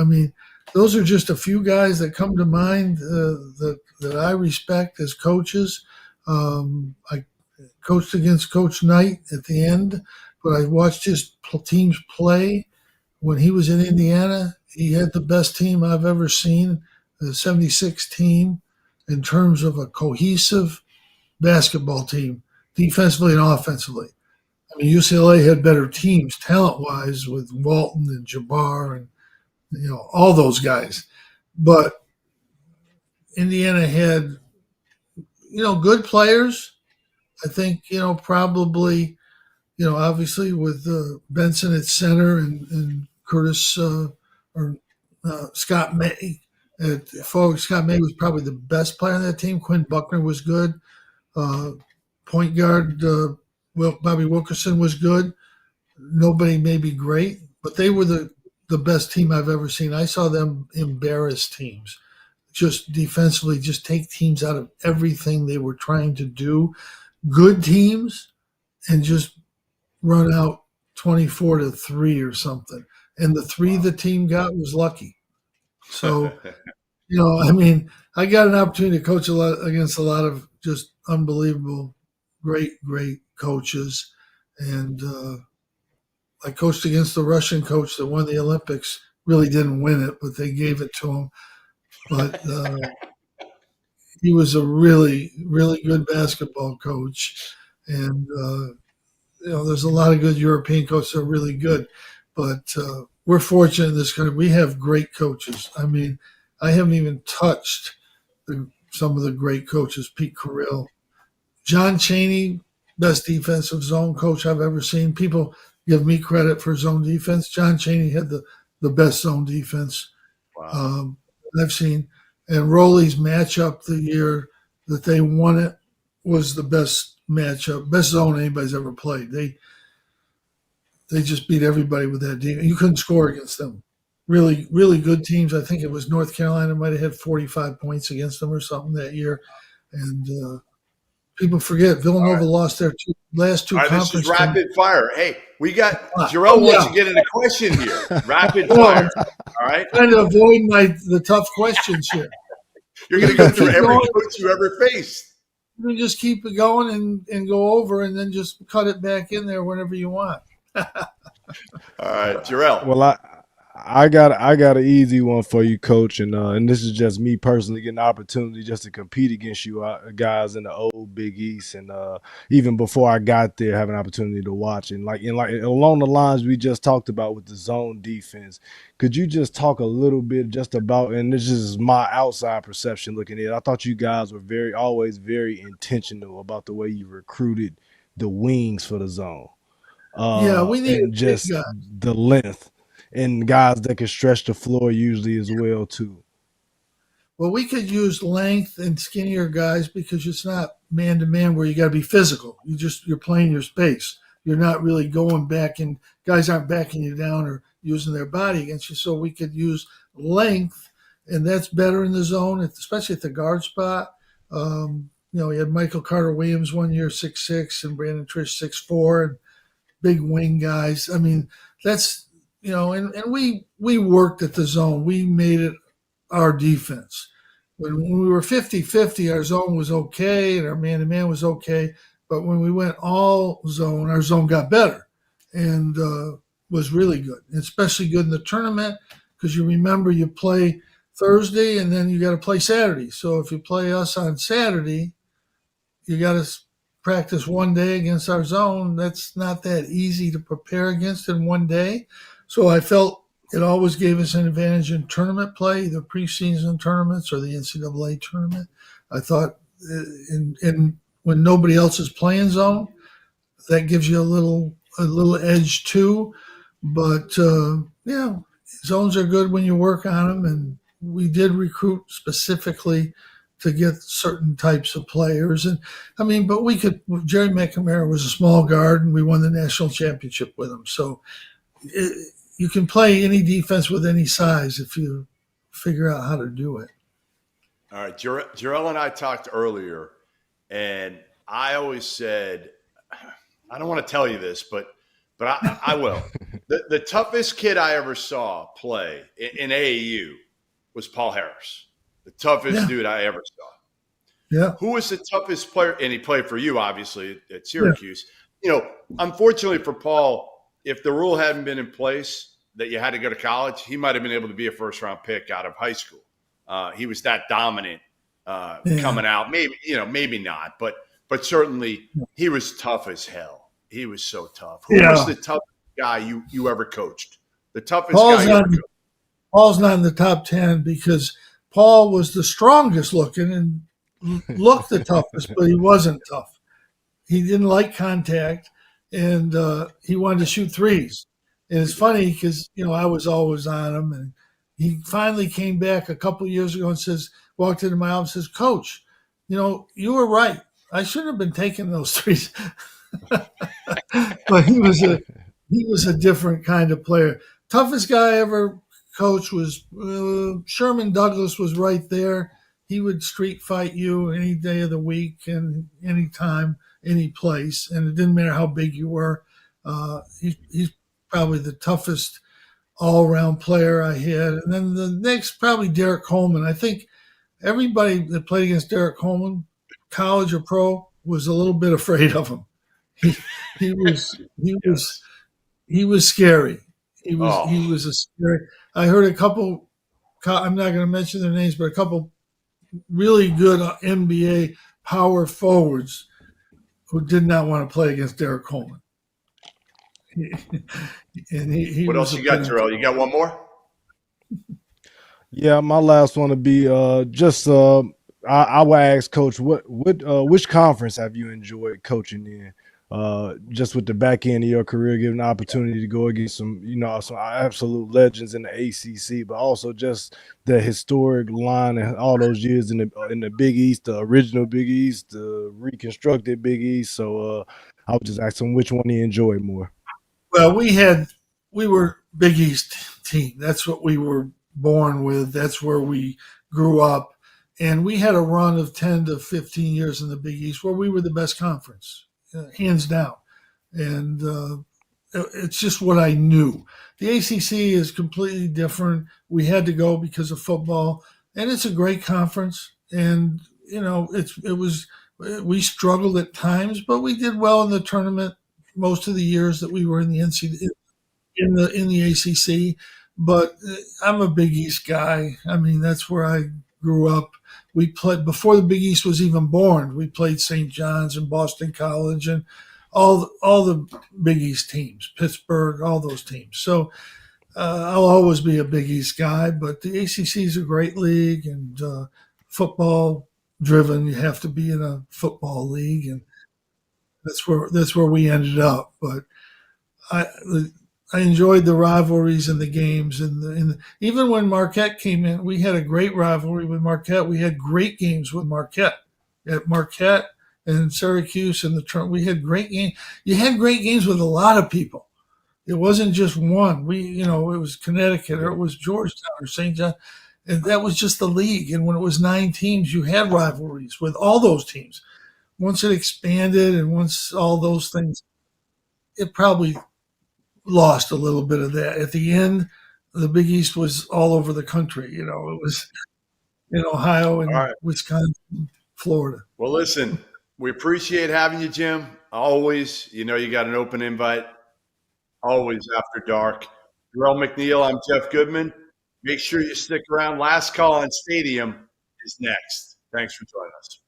mean, those are just a few guys that come to mind that I respect as coaches. I coached against Coach Knight at the end, but I watched his teams play. When he was in Indiana, he had the best team I've ever seen, the 76 team, in terms of a cohesive basketball team, defensively and offensively. I mean, UCLA had better teams talent-wise with Walton and Jabbar and, all those guys. But Indiana had good players. I think, probably, obviously with Benson at center and Curtis Scott May at forward. Scott May was probably the best player on that team. Quinn Buckner was good. Point guard Bobby Wilkerson was good. Nobody may be great, but they were the best team I've ever seen. I saw them embarrass teams, just defensively, just take teams out of everything they were trying to do. Good teams, and just run out 24-3 or something. And the 3 the team got was lucky. So, I got an opportunity to coach against a lot of just unbelievable, great coaches. And I coached against the Russian coach that won the Olympics. Really didn't win it, but they gave it to him. But he was a really, really good basketball coach. And, there's a lot of good European coaches that are really good. But we're fortunate in this country. We have great coaches. I mean, I haven't even touched some of the great coaches, Pete Carrill. John Chaney, best defensive zone coach I've ever seen. People give me credit for zone defense. John Chaney had the best zone defense I've seen. And Rowley's matchup the year that they won it was the best matchup, best zone anybody's ever played. They just beat everybody with that defense. You couldn't score against them. Really, really good teams. I think it was North Carolina might have had 45 points against them or something that year. And people forget Villanova lost their last two conference. This is rapid fire. Hey, we got Jerel wants to get in a question here. Rapid fire. All right. Trying to avoid the tough questions here. You're going to go through every coach you ever faced. You can just keep it going and go over, and then just cut it back in there whenever you want. All right, Jerel. Well, I got an easy one for you, Coach, and this is just me personally getting the opportunity just to compete against you guys in the old Big East, and even before I got there, having an opportunity to watch and like along the lines we just talked about with the zone defense. Could you just talk a little bit just about, and this is my outside perception looking at it, I thought you guys were always very intentional about the way you recruited the wings for the zone. We need just the length. And guys that can stretch the floor usually as well too. Well, we could use length and skinnier guys because it's not man to man where you got to be physical. You're playing your space. You're not really going back, and guys aren't backing you down or using their body against you. So we could use length, and that's better in the zone, especially at the guard spot. We had Michael Carter Williams one year, 6'6", and Brandon Trish 6'4", and big wing guys. I mean, that's. And we worked at the zone. We made it our defense. When we were 50-50, our zone was okay and our man-to-man was okay. But when we went all zone, our zone got better and was really good, especially good in the tournament because you remember you play Thursday and then you got to play Saturday. So if you play us on Saturday, you got to practice one day against our zone. That's not that easy to prepare against in one day. So I felt it always gave us an advantage in tournament play, either preseason tournaments or the NCAA tournament. I thought in when nobody else is playing zone, that gives you a little edge too. But zones are good when you work on them, and we did recruit specifically to get certain types of players. And but Jerry McNamara was a small guard, and we won the national championship with him. So you can play any defense with any size if you figure out how to do it. All right. Jerel and I talked earlier, and I always said, I don't want to tell you this, but I will. The toughest kid I ever saw play in AAU was Paul Harris, the toughest dude I ever saw. Yeah. Who was the toughest player? And he played for you, obviously, at Syracuse. Yeah. Unfortunately for Paul, if the rule hadn't been in place that you had to go to college, he might have been able to be a first-round pick out of high school. He was that dominant coming out. Maybe not, but certainly he was tough as hell. He was so tough. Who was the toughest guy you ever coached? The toughest guy you ever coached? Paul's not in the top 10 because Paul was the strongest looking, and looked the toughest, but he wasn't tough. He didn't like contact, and he wanted to shoot threes. And it's funny because, I was always on him, and he finally came back a couple years ago and walked into my office and says, Coach, you were right. I shouldn't have been taking those threes. But he was a different kind of player. Toughest guy I ever coached was Sherman Douglas. Was right there. He would street fight you any day of the week and any time, any place, and it didn't matter how big you were. He's probably the toughest all-around player I had. And then the next, probably Derek Coleman. I think everybody that played against Derek Coleman, college or pro, was a little bit afraid of him. He was scary. He was a scary. I heard a couple. I'm not going to mention their names, but a couple really good NBA power forwards who did not want to play against Derek Coleman. What else you got, Jerel? You got one more? Yeah, my last one would be I would ask Coach, which conference have you enjoyed coaching in? Just with the back end of your career, given the opportunity to go against some absolute legends in the ACC, but also just the historic line and all those years in the Big East, the original Big East, the reconstructed Big East. So I would just ask him which one he enjoyed more. Well, we were Big East team. That's what we were born with. That's where we grew up. And we had a run of 10 to 15 years in the Big East where we were the best conference, hands down. And it's just what I knew. The ACC is completely different. We had to go because of football. And it's a great conference. And, we struggled at times, but we did well in the tournament most of the years that we were in the in the ACC. But I'm a Big East guy. I mean, that's where I grew up. We played before the Big East was even born. We played St. John's and Boston College and all the Big East teams, Pittsburgh, all those teams. So I'll always be a Big East guy. But the ACC is a great league and football driven. You have to be in a football league, and that's where we ended up. But I enjoyed the rivalries and the games, and even when Marquette came in, we had a great rivalry with Marquette. We had great games with Marquette and Syracuse and we had great games. You had great games with a lot of people. It wasn't just one. It was Connecticut or it was Georgetown or St. John, and that was just the league. And when it was 9 teams, you had rivalries with all those teams. Once it expanded and once all those things, it probably lost a little bit of that. At the end, the Big East was all over the country. It was in Ohio and Wisconsin, Florida. Well, listen, we appreciate having you, Jim. Always, you got an open invite. Always after dark. Jerel McNeal, I'm Jeff Goodman. Make sure you stick around. Last Call on Stadium is next. Thanks for joining us.